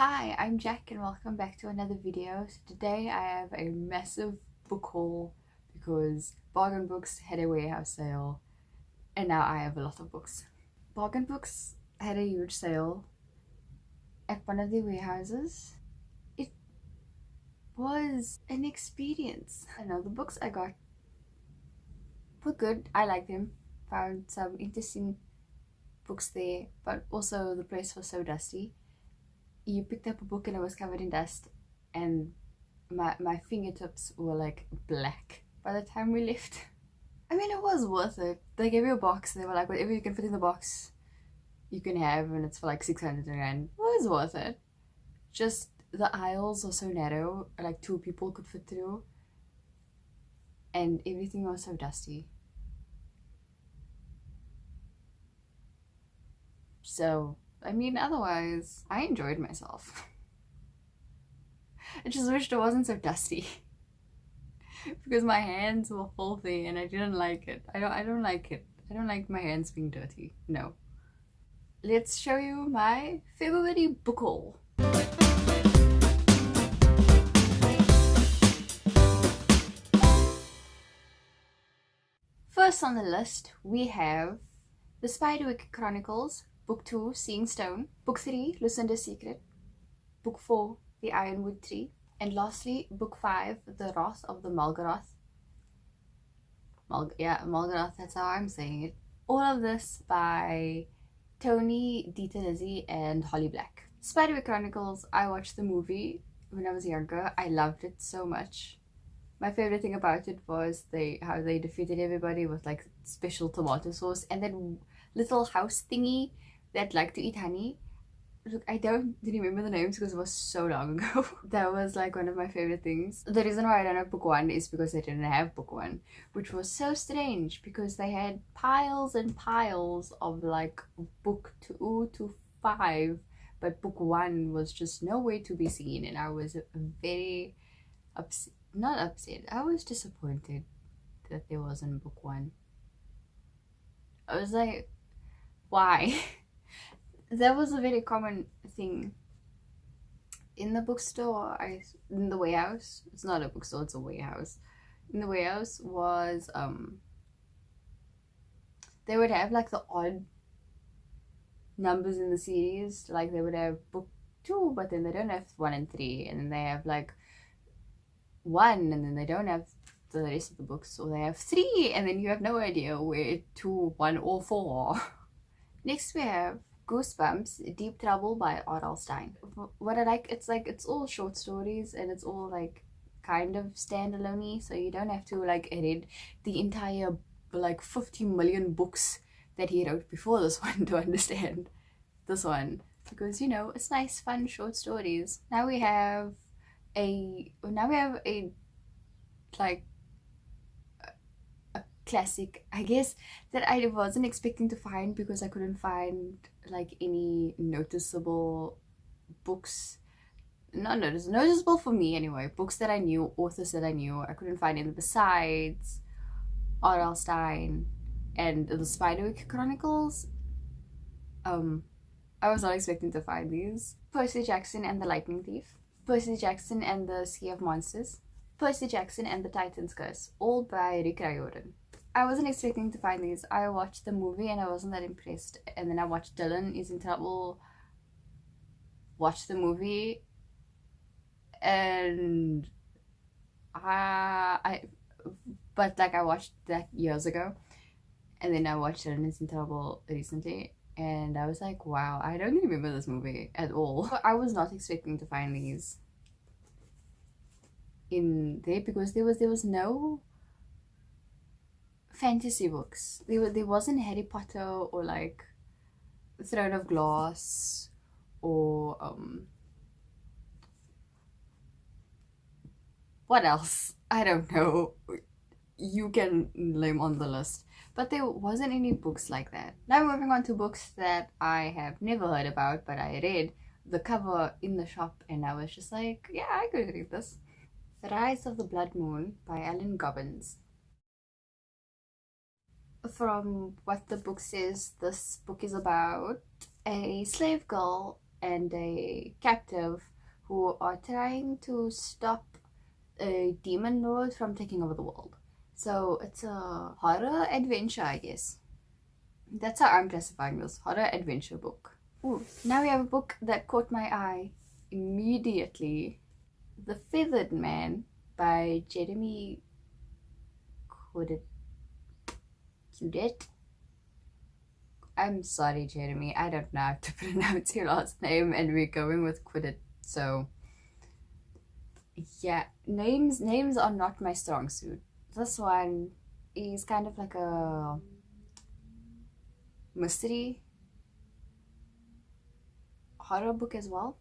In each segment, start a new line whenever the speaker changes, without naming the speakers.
Hi, I'm Jack and welcome back to another video. So today I have a massive book haul because Bargain Books had a warehouse sale and now I have a lot of books. Bargain Books had a huge sale at one of the warehouses. It was an experience. I know the books I got were good. I liked them. Found some interesting books there, but also the place was so dusty. You picked up a book and it was covered in dust, and my fingertips were like black by the time we left. I mean, it was worth it. They gave you a box and they were like, whatever you can fit in the box you can have, and it's for like 600 rand. It was worth it. Just the aisles are so narrow, like two people could fit through, and everything was so dusty. So I mean, otherwise I enjoyed myself. I just wished it wasn't so dusty. Because my hands were filthy and I didn't like it. I don't like it. I don't like my hands being dirty. No. Let's show you my February book haul. First on the list we have The Spiderwick Chronicles, Book 2, Seeing Stone, Book 3, Lucinda's Secret, Book 4, The Ironwood Tree, and lastly Book 5, The Wrath of the Malgaroth. Malgaroth, that's how I'm saying it. All of this by Toni DiTerlizzi and Holly Black. Spiderwick Chronicles, I watched the movie when I was younger. I loved it so much. My favorite thing about it was how they defeated everybody with like special tomato sauce and that little house thingy that liked to eat honey. Look, I don't remember the names because it was so long ago. That was like one of my favorite things. The reason why I don't have book one is because they didn't have book one, which was so strange because they had piles and piles of like book 2 to 5, but book 1 was just nowhere to be seen, and I was very upset. Not upset, I was disappointed that there wasn't book 1. I was like, why? That was a very common thing in the bookstore. In the warehouse, it's not a bookstore, it's a warehouse. In the warehouse was they would have like the odd numbers in the series. Like they would have book 2, but then they don't have 1 and 3, and then they have like 1 and then they don't have the rest of the books, or they have 3 and then you have no idea where 2, 1 or 4 are. Next we have Goosebumps, Deep Trouble by R.L. Stine. What I like, it's all short stories and it's all like kind of standalone-y, so you don't have to like read the entire like 50 million books that he wrote before this one to understand this one, because you know, it's nice fun short stories. Now we have a like a classic, I guess, that I wasn't expecting to find because I couldn't find like any noticeable books. Not noticeable for me anyway. Books that I knew, authors that I knew. I couldn't find any besides R.L. Stine and the Spiderwick Chronicles. I was not expecting to find these. Percy Jackson and the Lightning Thief, Percy Jackson and the Sea of Monsters, Percy Jackson and the Titan's Curse, all by Rick Riordan. I wasn't expecting to find these. I watched the movie and I wasn't that impressed. And then I watched Dylan is in Trouble, watched the movie, and but like I watched that years ago, and then I watched Dylan is in Trouble recently, and I was like, wow, I don't remember this movie at all. I was not expecting to find these in there because there was no fantasy books. There wasn't Harry Potter or like Throne of Glass or what else? I don't know. You can name on the list. But there wasn't any books like that. Now moving on to books that I have never heard about, but I read the cover in the shop and I was just like, yeah, I could read this. The Rise of the Blood Moon by Alan Gobbins. From what the book says, this book is about a slave girl and a captive who are trying to stop a demon lord from taking over the world. So it's a horror adventure, I guess. That's how I'm classifying this, horror adventure book. Ooh, now we have a book that caught my eye immediately. The Feathered Man by Jeremy Cudet. I'm sorry, Jeremy. I don't know how to pronounce your last name, and we're going with Quiddit. So, yeah, names are not my strong suit. This one is kind of like a mystery horror book as well.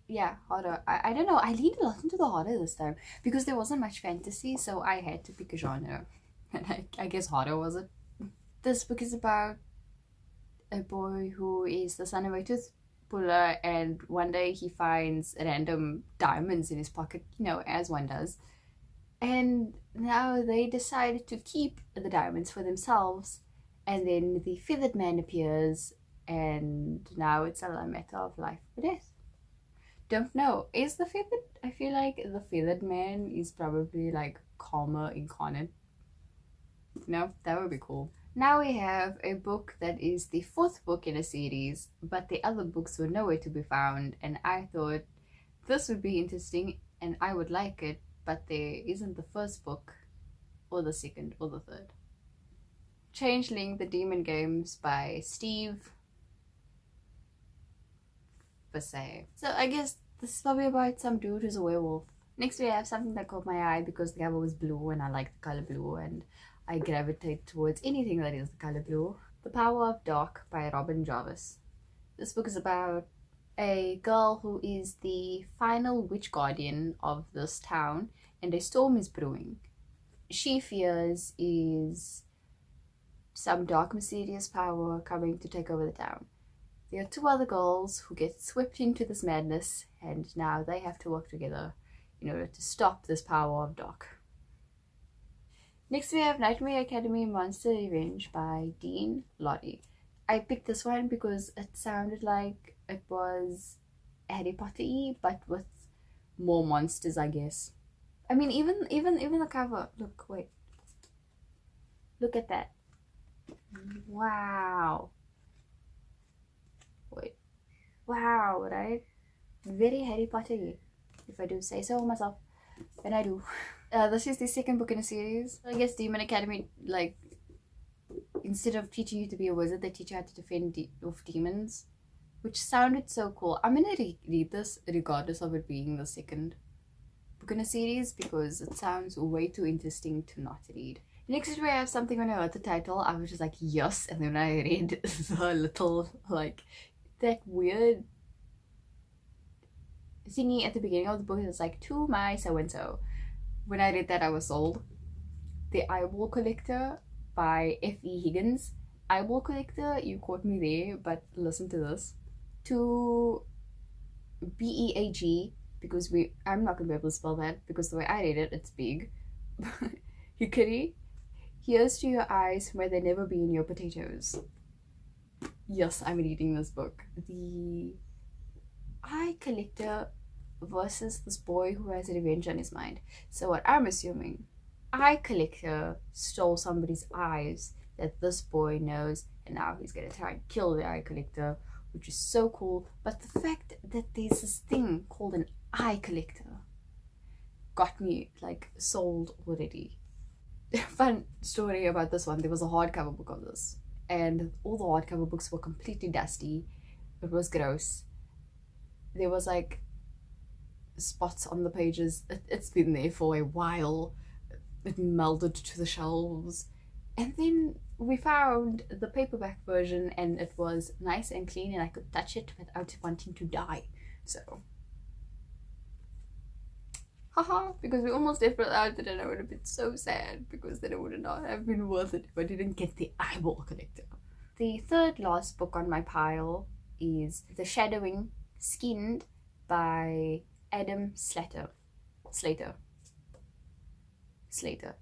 Yeah, horror. I don't know. I leaned a lot into the horror this time because there wasn't much fantasy, so I had to pick a genre. And I guess horror was it. This book is about a boy who is the son of a tooth puller, and one day he finds random diamonds in his pocket, as one does. And now they decide to keep the diamonds for themselves, and then the Feathered Man appears, and now it's a matter of life or death. Don't know. Is the Feathered... I feel like the Feathered Man is probably like Karma incarnate. No, that would be cool. Now we have a book that is the fourth book in a series, but the other books were nowhere to be found, and I thought this would be interesting and I would like it, but there isn't the first book, or the second, or the third. Changeling the Demon Games by Steve Basay. So I guess this is probably about some dude who's a werewolf. Next we have something that caught my eye because the cover was blue and I like the color blue, and I gravitate towards anything that is the color blue. The Power of Dark by Robin Jarvis. This book is about a girl who is the final witch guardian of this town, and a storm is brewing. She fears is some dark mysterious power coming to take over the town. There are two other girls who get swept into this madness, and now they have to work together in order to stop this power of dark. Next we have Nightmare Academy Monster Revenge by Dean Loddy. I picked this one because it sounded like it was Harry Potter-y, but with more monsters, I guess. I mean, even the cover. Look, wait. Look at that. Wow. Wait. Wow, right? Very Harry Potter-y, if I do say so myself. And I do. This is the second book in a series. I guess Demon Academy, like, instead of teaching you to be a wizard, they teach you how to defend off demons, which sounded so cool. I'm gonna read this regardless of it being the second book in a series because it sounds way too interesting to not read. Next we have something. When I heard the title, I was just like, yes, and then I read the little, like, that weird thingy at the beginning of the book. It's like, to my so-and-so. When I read that, I was sold. The Eyeball Collector by F.E. Higgins. Eyeball Collector, you caught me there, but listen to this. To B-E-A-G, because I'm not going to be able to spell that, because the way I read it, it's big. Hickory, here's to your eyes where they never be in your potatoes. Yes, I'm reading this book. The Eye Collector versus this boy who has revenge on his mind. So what I'm assuming, Eye Collector stole somebody's eyes that this boy knows, and now he's gonna try and kill the Eye Collector, which is so cool. But the fact that there's this thing called an Eye Collector got me, like, sold already. Fun story about this one, there was a hardcover book of this, and all the hardcover books were completely dusty. It was gross. There was like spots on the pages. It's been there for a while. It melded to the shelves, and then we found the paperback version, and it was nice and clean, and I could touch it without wanting to die. So haha, because we almost left without it, and I would have been so sad because then it would not have been worth it if I didn't get the Eyeball Collector. The third last book on my pile is The Shadowing Skinned by Adam Slater,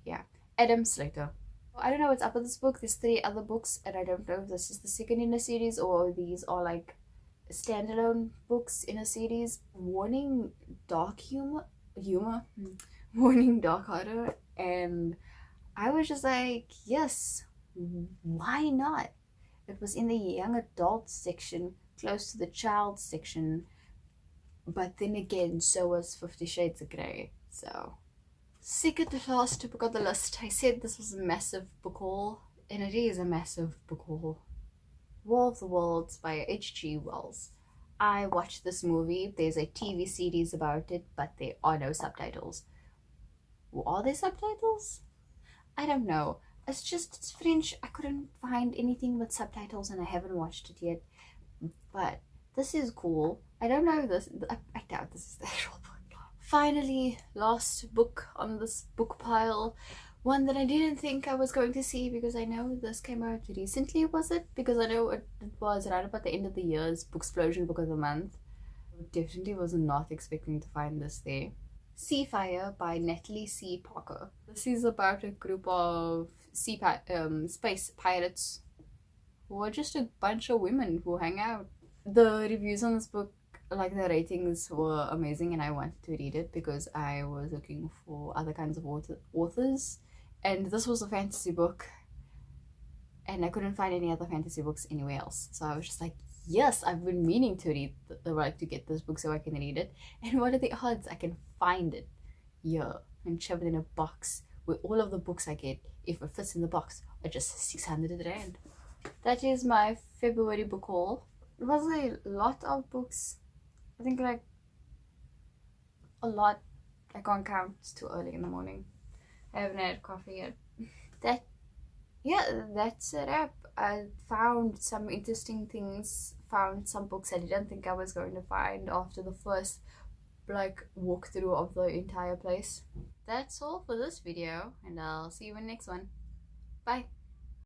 yeah. Adam Slater. I don't know what's up with this book. There's 3 other books, and I don't know if this is the second in the series or these are like standalone books in a series warning dark humor, warning dark horror, and I was just like, yes, why not? It was in the young adult section, close to the child section, but then again, so was 50 Shades of Grey. So, second to last book on the list. I said this was a massive book haul, and it is a massive book haul. War of the Worlds by H.G. Wells. I watched this movie. There's a TV series about it, but there are no subtitles. Are there subtitles? I don't know. It's French. I couldn't find anything with subtitles and I haven't watched it yet. But this is cool. I don't know this. I doubt this is the actual book. Finally, last book on this book pile. One that I didn't think I was going to see because I know this came out recently, was it? Because I know it was right about the end of the year's Booksplosion Book of the Month. Definitely was not expecting to find this there. Seafire by Natalie C. Parker. This is about a group of space pirates who are just a bunch of women who hang out. The reviews on this book, like the ratings, were amazing and I wanted to read it because I was looking for other kinds of authors, and this was a fantasy book and I couldn't find any other fantasy books anywhere else. So I was just like, yes, I've been meaning to read to get this book so I can read it. And what are the odds I can find it here and shove it in a box where all of the books I get, if it fits in the box, are just 600 rand. That is my February book haul. It was a lot of books. I think like a lot. I can't count. It's too early in the morning. I haven't had coffee yet. That's a wrap. I found some interesting things, found some books I didn't think I was going to find after the first walkthrough of the entire place. That's all for this video, and I'll see you in the next one. Bye.